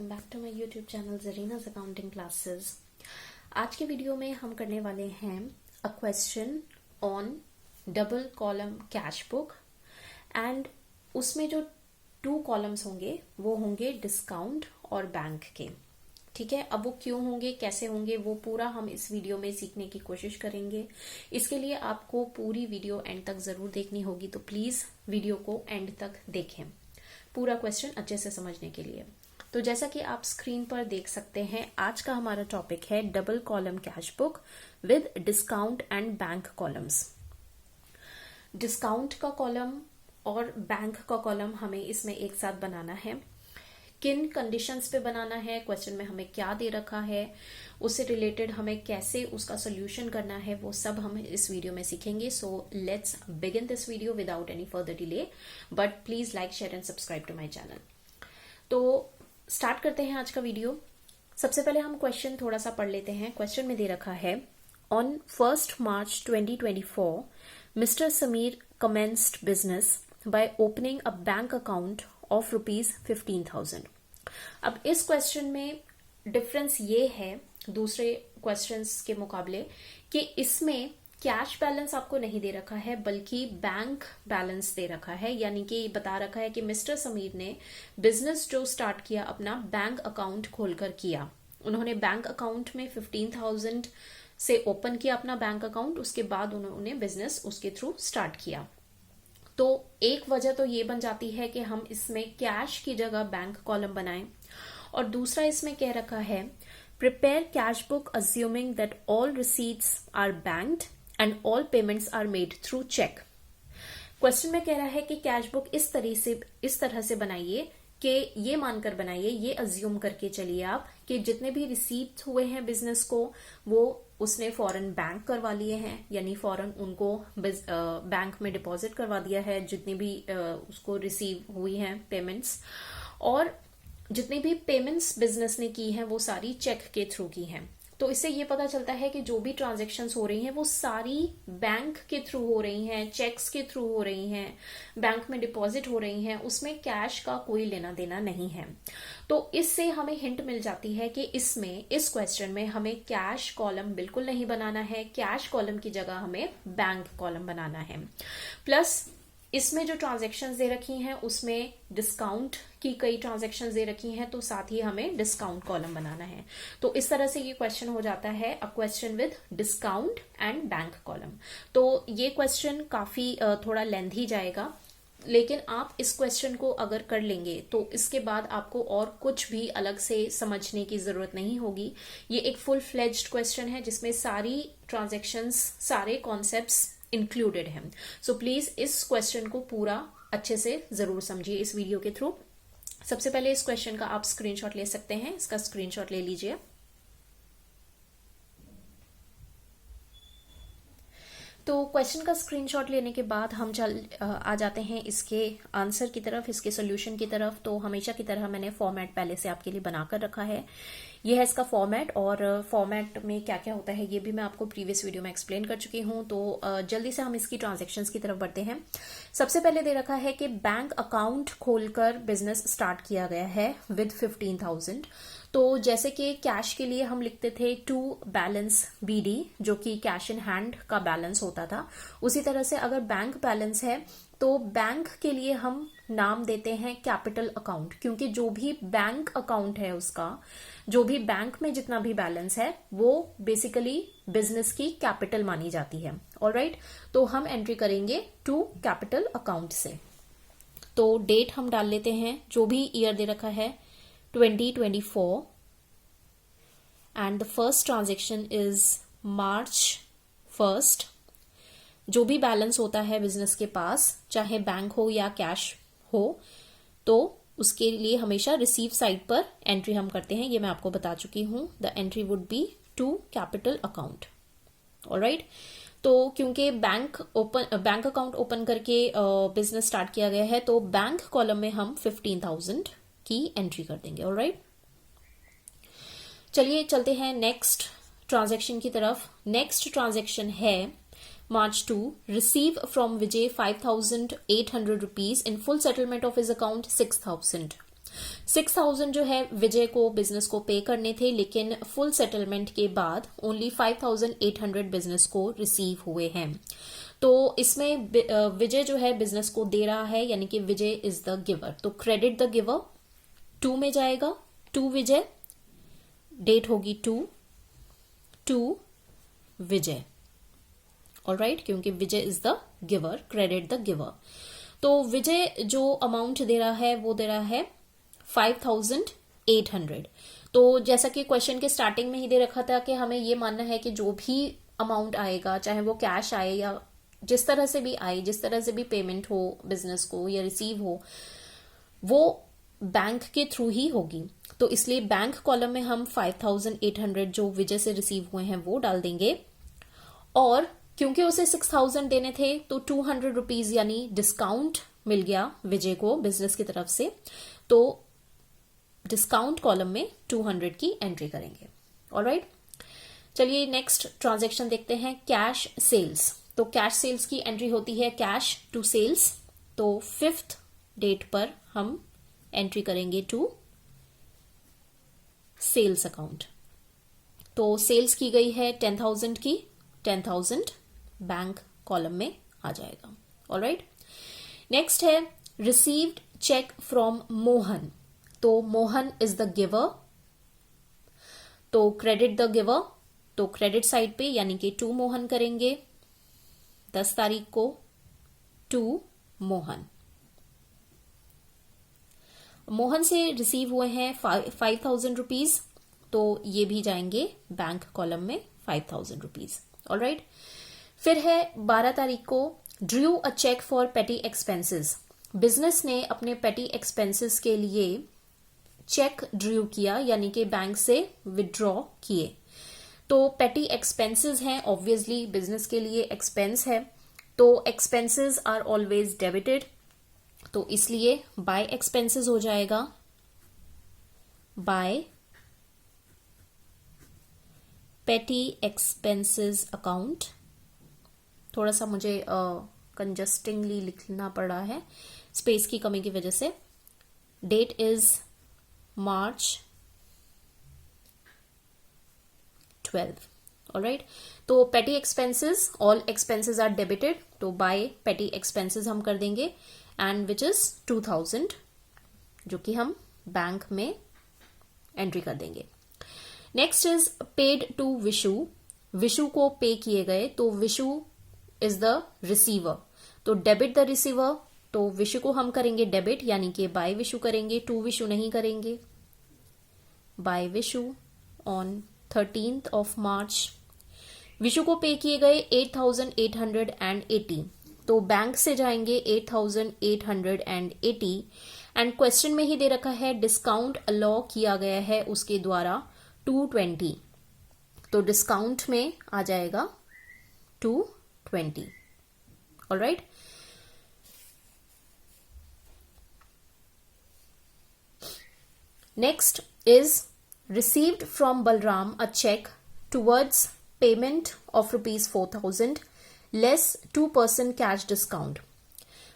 Welcome back to my YouTube channel Zarina's accounting classes. आज के video में हम करने वाले हैं a question on double column cash book and उसमें जो 2 कॉलम्स होंगे वो होंगे डिस्काउंट और बैंक के। ठीक है, अब वो क्यों होंगे, कैसे होंगे, वो पूरा हम इस वीडियो में सीखने की कोशिश करेंगे। इसके लिए आपको पूरी वीडियो एंड तक जरूर देखनी होगी, तो प्लीज वीडियो को एंड तक देखें पूरा क्वेश्चन अच्छे से समझने के लिए। तो जैसा कि आप स्क्रीन पर देख सकते हैं, आज का हमारा टॉपिक है double column cash book with discount and bank columns. Discount का कॉलम और बैंक का कॉलम हमें इसमें एक साथ बनाना है। किन कंडीशंस पे बनाना है, क्वेश्चन में हमें क्या दे रखा है, उससे रिलेटेड हमें कैसे उसका सोल्यूशन करना है, वो सब हम इस वीडियो में सीखेंगे। So let's begin this video without any further delay, but please like, share and subscribe to my channel. तो स्टार्ट करते हैं आज का वीडियो। सबसे पहले हम क्वेश्चन थोड़ा सा पढ़ लेते हैं। क्वेश्चन में दे रखा है, on 1 March 2024 mister Sameer commenced business by opening a bank account of ₹15,000। अब इस क्वेश्चन में डिफरेंस ये है दूसरे क्वेश्चंस के मुकाबले कि इसमें कैश बैलेंस आपको नहीं दे रखा है बल्कि बैंक बैलेंस दे रखा है। यानी कि बता रखा है कि मिस्टर समीर ने बिजनेस जो स्टार्ट किया अपना बैंक अकाउंट खोलकर किया। उन्होंने बैंक अकाउंट में 15,000 से ओपन किया अपना बैंक अकाउंट, उसके बाद उन्होंने बिजनेस उसके थ्रू स्टार्ट किया। तो एक वजह तो ये बन जाती है कि हम इसमें कैश की जगह बैंक कॉलम बनाएं, और दूसरा इसमें कह रखा है prepare cash book assuming that all receipts are banked and all payments are made through cheque. Question में कह रहा है कि कैश बुक इस तरह से बनाइए कि ये मानकर बनाइए, ये अज्यूम करके चलिए आप कि जितने भी रिसीट हुए हैं बिजनेस को वो उसने फॉरेन बैंक करवा लिए हैं, यानी फॉरेन उनको बैंक में डिपॉजिट करवा दिया है जितनी भी उसको रिसीव हुई हैं पेमेंट्स, और जितनी भी पेमेंट्स बिजनेस ने की हैं वो सारी चेक के थ्रू की हैं। तो इससे ये पता चलता है कि जो भी ट्रांजैक्शंस हो रही हैं वो सारी बैंक के थ्रू हो रही हैं, चेक्स के थ्रू हो रही हैं, बैंक में डिपॉजिट हो रही हैं, उसमें कैश का कोई लेना देना नहीं है। तो इससे हमें हिंट मिल जाती है कि इसमें इस क्वेश्चन में हमें कैश कॉलम बिल्कुल नहीं बनाना है, कैश कॉलम की जगह हमें बैंक कॉलम बनाना है। प्लस इसमें जो ट्रांजैक्शंस दे रखी हैं उसमें डिस्काउंट की कई ट्रांजैक्शंस दे रखी हैं, तो साथ ही हमें डिस्काउंट कॉलम बनाना है। तो इस तरह से ये क्वेश्चन हो जाता है a question with discount and bank column. तो ये क्वेश्चन काफी थोड़ा लेंथी जाएगा, लेकिन आप इस क्वेश्चन को अगर कर लेंगे तो इसके बाद आपको और कुछ भी अलग से समझने की जरूरत नहीं होगी। ये एक फुल फ्लेज्ड क्वेश्चन है जिसमें सारी ट्रांजैक्शंस, सारे कॉन्सेप्ट्स इंक्लूडेड है। सो प्लीज इस क्वेश्चन को पूरा अच्छे से जरूर समझिए इस वीडियो के थ्रू। सबसे पहले इस क्वेश्चन का आप स्क्रीनशॉट ले सकते हैं, इसका स्क्रीनशॉट ले लीजिए। तो क्वेश्चन का स्क्रीनशॉट लेने के बाद हम आ जाते हैं इसके आंसर की तरफ, इसके सोल्यूशन की तरफ। तो हमेशा की तरह मैंने फॉर्मेट पहले से आपके लिए बनाकर रखा है। यह है इसका फॉर्मेट, और फॉर्मेट में क्या क्या होता है ये भी मैं आपको प्रीवियस वीडियो में एक्सप्लेन कर चुकी हूं। तो जल्दी से हम इसकी ट्रांजैक्शंस की तरफ बढ़ते हैं। सबसे पहले दे रखा है कि बैंक अकाउंट खोलकर बिजनेस स्टार्ट किया गया है विद 15,000। तो जैसे कि कैश के लिए हम लिखते थे टू बैलेंस BD, जो कि कैश इन हैंड का बैलेंस होता था, उसी तरह से अगर बैंक बैलेंस है तो बैंक के लिए हम नाम देते हैं कैपिटल अकाउंट, क्योंकि जो भी बैंक अकाउंट है उसका, जो भी बैंक में जितना भी बैलेंस है वो बेसिकली बिजनेस की कैपिटल मानी जाती है। ऑलराइट, तो हम एंट्री करेंगे टू कैपिटल अकाउंट से। तो डेट हम डाल लेते हैं, जो भी ईयर दे रखा है 2024, and the first transaction is March 1। जो भी बैलेंस होता है बिजनेस के पास, चाहे बैंक हो या कैश हो, तो उसके लिए हमेशा रिसीव साइड पर एंट्री हम करते हैं। ये मैं आपको बता चुकी हूं। The entry would be to capital account. Alright, तो क्योंकि बैंक अकाउंट ओपन करके बिजनेस स्टार्ट किया गया है, तो बैंक कॉलम में हम 15,000 की एंट्री कर देंगे। ऑलराइट, चलिए चलते हैं नेक्स्ट ट्रांजैक्शन की तरफ। नेक्स्ट ट्रांजैक्शन है March 2, receive from Vijay 5,800 rupees in full settlement of his account 6,000। 6,000 जो है विजय को बिजनेस को पे करने थे, लेकिन फुल सेटलमेंट के बाद ओनली 5,800 बिजनेस को रिसीव हुए हैं। तो इसमें विजय जो है बिजनेस को दे रहा है, यानी कि विजय इज द गिवर। तो क्रेडिट द गिवर 2 में जाएगा, 2 विजय, डेट होगी 2 विजय। ऑलराइट, क्योंकि Vijay is the giver, credit the giver. तो विजय जो अमाउंट दे रहा है वो दे रहा है 5,800। तो जैसा कि क्वेश्चन के स्टार्टिंग में ही दे रखा था कि हमें ये मानना है कि जो भी अमाउंट आएगा, चाहे वो कैश आए या जिस तरह से भी आए, जिस तरह से भी पेमेंट हो बिजनेस को या रिसीव हो, वो बैंक के थ्रू ही होगी। तो इसलिए बैंक कॉलम में हम 5,800 जो विजय से रिसीव हुए हैं वो डाल देंगे। और क्योंकि उसे 6,000 देने थे तो 200 रुपीज यानी डिस्काउंट मिल गया विजय को बिजनेस की तरफ से, तो डिस्काउंट कॉलम में 200 की एंट्री करेंगे। ऑलराइट, चलिए नेक्स्ट ट्रांजैक्शन देखते हैं, कैश सेल्स। तो कैश सेल्स की एंट्री होती है कैश टू सेल्स। तो 5th डेट पर हम एंट्री करेंगे टू सेल्स अकाउंट। तो सेल्स की गई है 10,000 की, 10,000 बैंक कॉलम में आ जाएगा। ऑलराइट, नेक्स्ट है रिसीव्ड चेक फ्रॉम मोहन। तो मोहन इज द गिवर, तो क्रेडिट द गिवर। तो क्रेडिट साइड पे यानी कि 2 मोहन करेंगे, 10 तारीख को 2 मोहन। मोहन से रिसीव हुए हैं 5,000 रुपीज, तो ये भी जाएंगे बैंक कॉलम में 5,000 रुपीज। ऑलराइट, फिर है 12 तारीख को drew a cheque for petty expenses. Business ने अपने पेटी एक्सपेंसेस के लिए चेक ड्रू किया, यानी कि बैंक से विड्रॉ किए। तो पेटी एक्सपेंसेस हैं, ऑब्वियसली बिजनेस के लिए एक्सपेंस है, तो एक्सपेंसेस आर ऑलवेज डेबिटेड, तो इसलिए बाय एक्सपेंसेस हो जाएगा, बाय पेटी एक्सपेंसेस अकाउंट। थोड़ा सा मुझे कंजस्टिंगली लिखना पड़ रहा है स्पेस की कमी की वजह से। Date is March 12। ऑलराइट, तो petty expenses, all expenses are debited, तो बाय पेटी एक्सपेंसेस हम कर देंगे, एंड विच इज 2,000, जो कि हम बैंक में एंट्री कर देंगे। Next is paid to Vishu. Vishu को पे किए गए, तो विशु इज द रिसीवर, तो डेबिट द रिसीवर। तो विशु को हम करेंगे डेबिट, यानी कि बाय विशु करेंगे, टू विशु नहीं करेंगे। By Vishu on 13th of March। Vishu को पे किए गए 8,880, तो बैंक से जाएंगे 8,880, एंड क्वेश्चन में ही दे रखा है डिस्काउंट अलाउ किया गया है उसके द्वारा 220, तो डिस्काउंट में आ जाएगा 220। Alright, next is received from Balram a check towards payment of rupees 4,000 less 2% cash discount।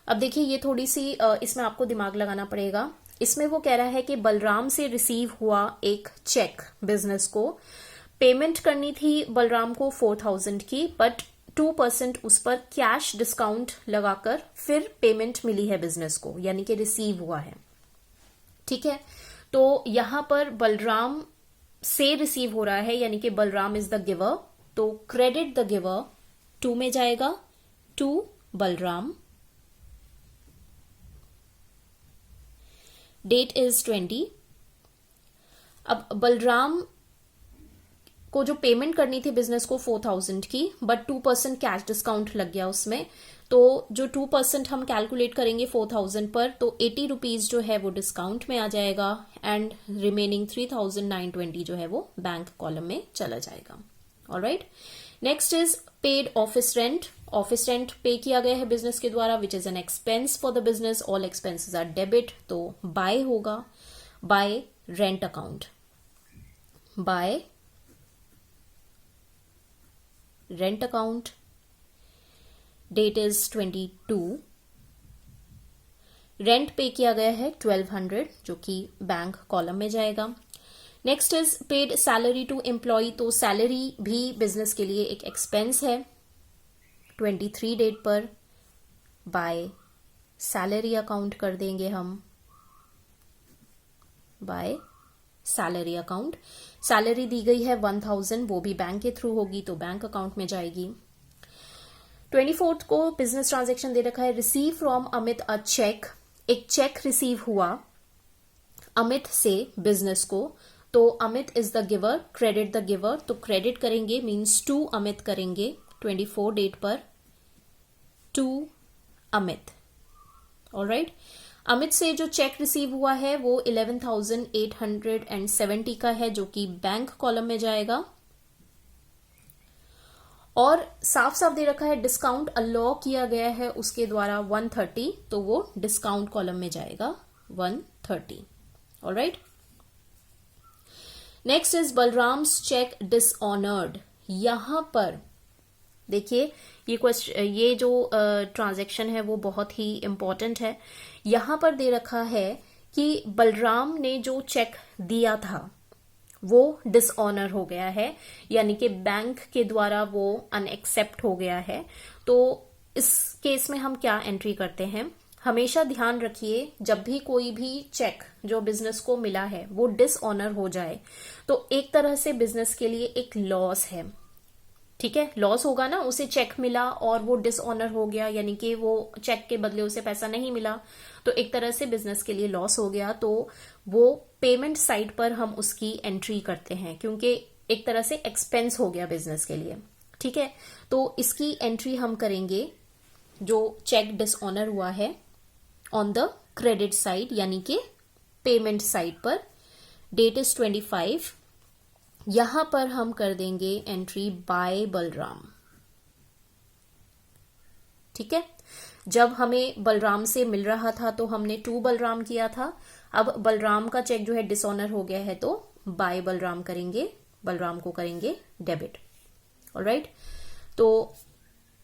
अब देखिए ये थोड़ी सी इसमें आपको दिमाग लगाना पड़ेगा। इसमें वो कह रहा है कि बलराम से रिसीव हुआ एक चेक, बिजनेस को पेमेंट करनी थी बलराम को 4,000 की, बट 2% उस पर कैश डिस्काउंट लगाकर फिर पेमेंट मिली है बिजनेस को, यानी कि रिसीव हुआ है। ठीक है, तो यहां पर बलराम से रिसीव हो रहा है, यानी कि बलराम इज द गिवर, तो क्रेडिट द गिवर 2 में जाएगा, 2 बलराम। Date is 20। अब बलराम को जो पेमेंट करनी थी बिजनेस को 4,000 की, बट 2% कैश डिस्काउंट लग गया उसमें, तो जो 2% हम कैलकुलेट करेंगे 4,000 पर, तो 80 रुपीज जो है वो डिस्काउंट में आ जाएगा, एंड रिमेनिंग 3,920 जो है वो बैंक कॉलम में चला जाएगा। Alright, next is paid office rent. Office rent pay किया गया है बिजनेस के द्वारा, which is an expense for the business, all expenses are debit, तो बाय होगा, by rent account, by rent account. Date is 22, rent pay किया गया है 1200 जो कि बैंक कॉलम में जाएगा। Next is paid salary to employ, तो सैलरी भी बिजनेस के लिए एक एक्सपेंस है। 23 डेट पर बाय सैलरी अकाउंट कर देंगे हम, बाय सैलरी अकाउंट। सैलरी दी गई है 1000, वो भी बैंक के थ्रू होगी तो बैंक अकाउंट में जाएगी। 24 को बिजनेस ट्रांजैक्शन दे रखा है, receive from Amit a cheque, एक चेक रिसीव हुआ अमित से बिजनेस को, तो Amit is the giver, credit the giver, तो क्रेडिट करेंगे मीन्स टू अमित करेंगे 24 डेट पर, टू अमित। ऑलराइट, अमित से जो चेक रिसीव हुआ है वो 11,870 का है जो कि बैंक कॉलम में जाएगा। और साफ साफ दे रखा है डिस्काउंट अलो किया गया है उसके द्वारा 130, तो वो डिस्काउंट कॉलम में जाएगा 130। Alright, next is Balram's cheque dishonoured. यहां पर देखिए ये जो ट्रांजैक्शन है वो बहुत ही इंपॉर्टेंट है। यहां पर दे रखा है कि बलराम ने जो चेक दिया था वो डिसऑनर हो गया है, यानी कि बैंक के द्वारा वो अनएक्सेप्ट हो गया है। तो इस केस में हम क्या एंट्री करते हैं, हमेशा ध्यान रखिए जब भी कोई भी चेक जो बिजनेस को मिला है वो डिसऑनर हो जाए तो एक तरह से बिजनेस के लिए एक लॉस है। ठीक है, लॉस होगा ना, उसे चेक मिला और वो डिसऑनर हो गया, यानी कि वो चेक के बदले उसे पैसा नहीं मिला, तो एक तरह से बिजनेस के लिए लॉस हो गया। तो वो पेमेंट साइड पर हम उसकी एंट्री करते हैं क्योंकि एक तरह से एक्सपेंस हो गया बिजनेस के लिए। ठीक है, तो इसकी एंट्री हम करेंगे जो चेक डिसऑनर हुआ है ऑन द क्रेडिट साइड, यानी कि पेमेंट साइड पर। डेट इज 25, यहां पर हम कर देंगे एंट्री बाय बलराम। ठीक है, जब हमें बलराम से मिल रहा था तो हमने टू बलराम किया था, अब बलराम का चेक जो है डिसऑनर हो गया है तो बाय बलराम करेंगे, बलराम को करेंगे डेबिट। ऑलराइट, तो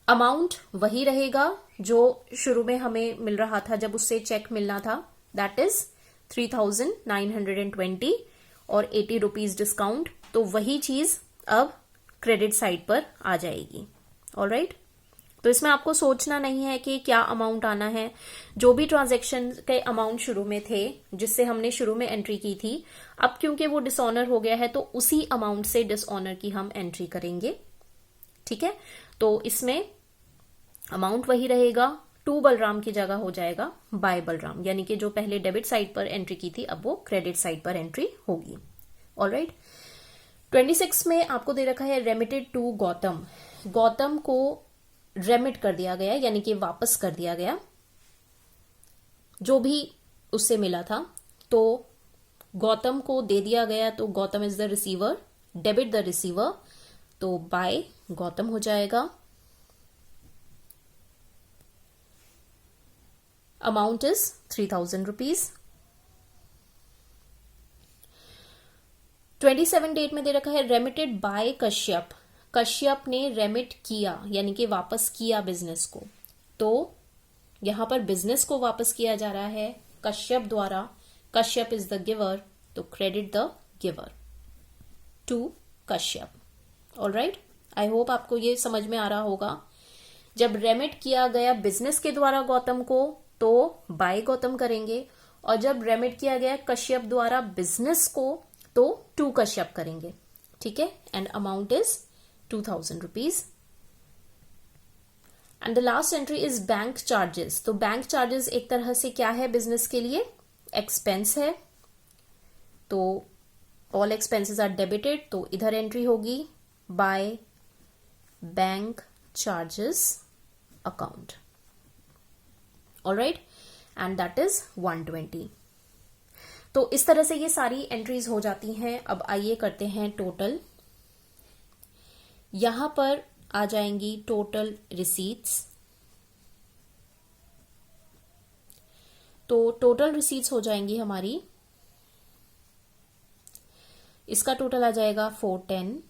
अमाउंट वही रहेगा जो शुरू में हमें मिल रहा था जब उससे चेक मिलना था, दैट इज 3,920 और 80 रुपीज डिस्काउंट, तो वही चीज अब क्रेडिट साइड पर आ जाएगी। ऑलराइट, तो इसमें आपको सोचना नहीं है कि क्या अमाउंट आना है, जो भी ट्रांजैक्शन के अमाउंट शुरू में थे जिससे हमने शुरू में एंट्री की थी, अब क्योंकि वो डिसऑनर हो गया है तो उसी अमाउंट से डिसऑनर की हम एंट्री करेंगे। ठीक है, तो इसमें अमाउंट वही रहेगा, टू बलराम की जगह हो जाएगा बाय बलराम, यानी कि जो पहले डेबिट साइड पर एंट्री की थी अब वो क्रेडिट साइड पर एंट्री होगी। ऑलराइट, 26 में आपको दे रखा है रेमिटेड टू गौतम। गौतम को रेमिट कर दिया गया, यानी कि वापस कर दिया गया जो भी उससे मिला था, तो गौतम को दे दिया गया, तो Gautam is the receiver, debit the receiver, तो बाय गौतम हो जाएगा। Amount is 3,000 rupees. 27 डेट में दे रखा है रेमिटेड बाय कश्यप। कश्यप ने रेमिट किया, यानी कि वापस किया बिजनेस को, तो यहां पर बिजनेस को वापस किया जा रहा है कश्यप द्वारा, कश्यप इज द गिवर, तो credit the giver to Kashyap. Alright, I hope आपको ये समझ में आ रहा होगा। जब रेमिट किया गया बिजनेस के द्वारा गौतम को तो बाय गौतम करेंगे, और जब रेमिट किया गया कश्यप द्वारा बिजनेस को तो टू कश्यप करेंगे। ठीक है, and amount is 2,000 rupees. And the last entry is bank charges. तो बैंक चार्जेस एक तरह से क्या है बिजनेस के लिए, एक्सपेंस है, तो ऑल एक्सपेंसेस आर डेबिटेड, तो इधर एंट्री होगी by bank charges account. Alright, and that is 120। तो इस तरह से ये सारी एंट्रीज हो जाती हैं। अब आइए करते हैं टोटल। यहां पर आ जाएंगी टोटल रिसीट्स, तो टोटल रिसीट्स हो जाएंगी हमारी, इसका टोटल आ जाएगा 410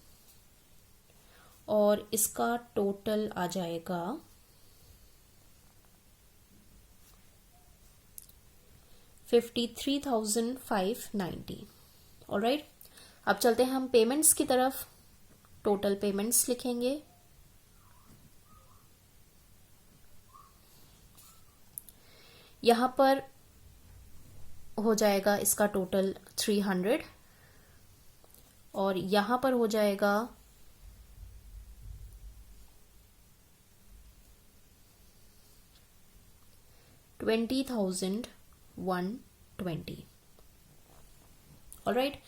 और इसका टोटल आ जाएगा 53,590। ऑलराइट, अब चलते हैं हम पेमेंट्स की तरफ। टोटल पेमेंट्स लिखेंगे। यहां पर हो जाएगा इसका टोटल 300 और यहां पर हो जाएगा 20,120। ऑलराइट,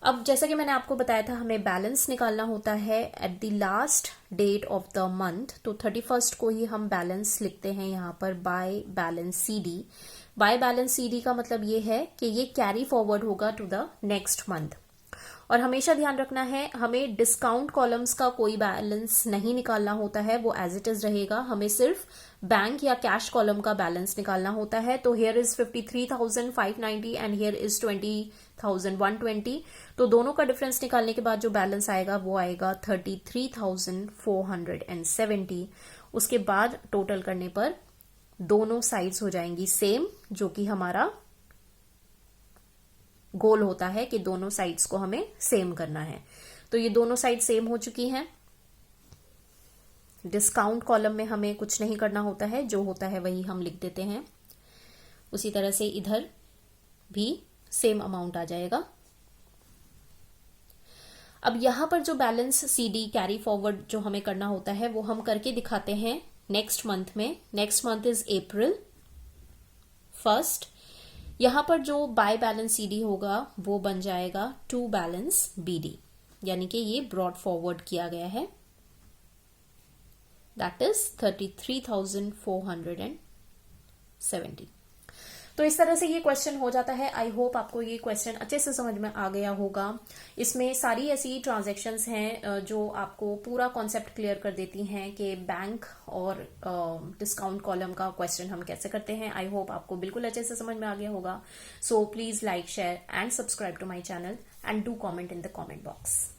अब जैसा कि मैंने आपको बताया था हमें बैलेंस निकालना होता है at the last date of the month. तो 31st को ही हम बैलेंस लिखते हैं यहाँ पर by balance CD। By balance CD का मतलब ये है कि ये कैरी फॉरवर्ड होगा टू द नेक्स्ट मंथ। और हमेशा ध्यान रखना है, हमें डिस्काउंट कॉलम्स का कोई बैलेंस नहीं निकालना होता है, वो एज इट इज रहेगा। हमें सिर्फ बैंक या कैश कॉलम का बैलेंस निकालना होता है। तो here is 53,590 and here is 20,120। तो दोनों का डिफरेंस निकालने के बाद जो बैलेंस आएगा वो आएगा 33,470। उसके बाद टोटल करने पर दोनों साइड्स हो जाएंगी सेम, जो कि हमारा गोल होता है कि दोनों साइड्स को हमें सेम करना है। तो ये दोनों साइड सेम हो चुकी हैं। डिस्काउंट कॉलम में हमें कुछ नहीं करना होता है, जो होता है वही हम लिख देते हैं। उसी तरह से इधर भी सेम अमाउंट आ जाएगा। अब यहां पर जो बैलेंस CD कैरी फॉरवर्ड जो हमें करना होता है वो हम करके दिखाते हैं नेक्स्ट मंथ में। Next month is April 1st। यहां पर जो बाय बैलेंस CD होगा वो बन जाएगा टू बैलेंस BD, यानी कि ये ब्रॉड फॉरवर्ड किया गया है। That is 33,470। तो इस तरह से ये क्वेश्चन हो जाता है। आई होप आपको ये क्वेश्चन अच्छे से समझ में आ गया होगा। इसमें सारी ऐसी ट्रांजैक्शंस हैं जो आपको पूरा कॉन्सेप्ट क्लियर कर देती हैं कि बैंक और डिस्काउंट कॉलम का क्वेश्चन हम कैसे करते हैं। आई होप आपको बिल्कुल अच्छे से समझ में आ गया होगा। So please like, share and subscribe to my channel and do comment in the comment box.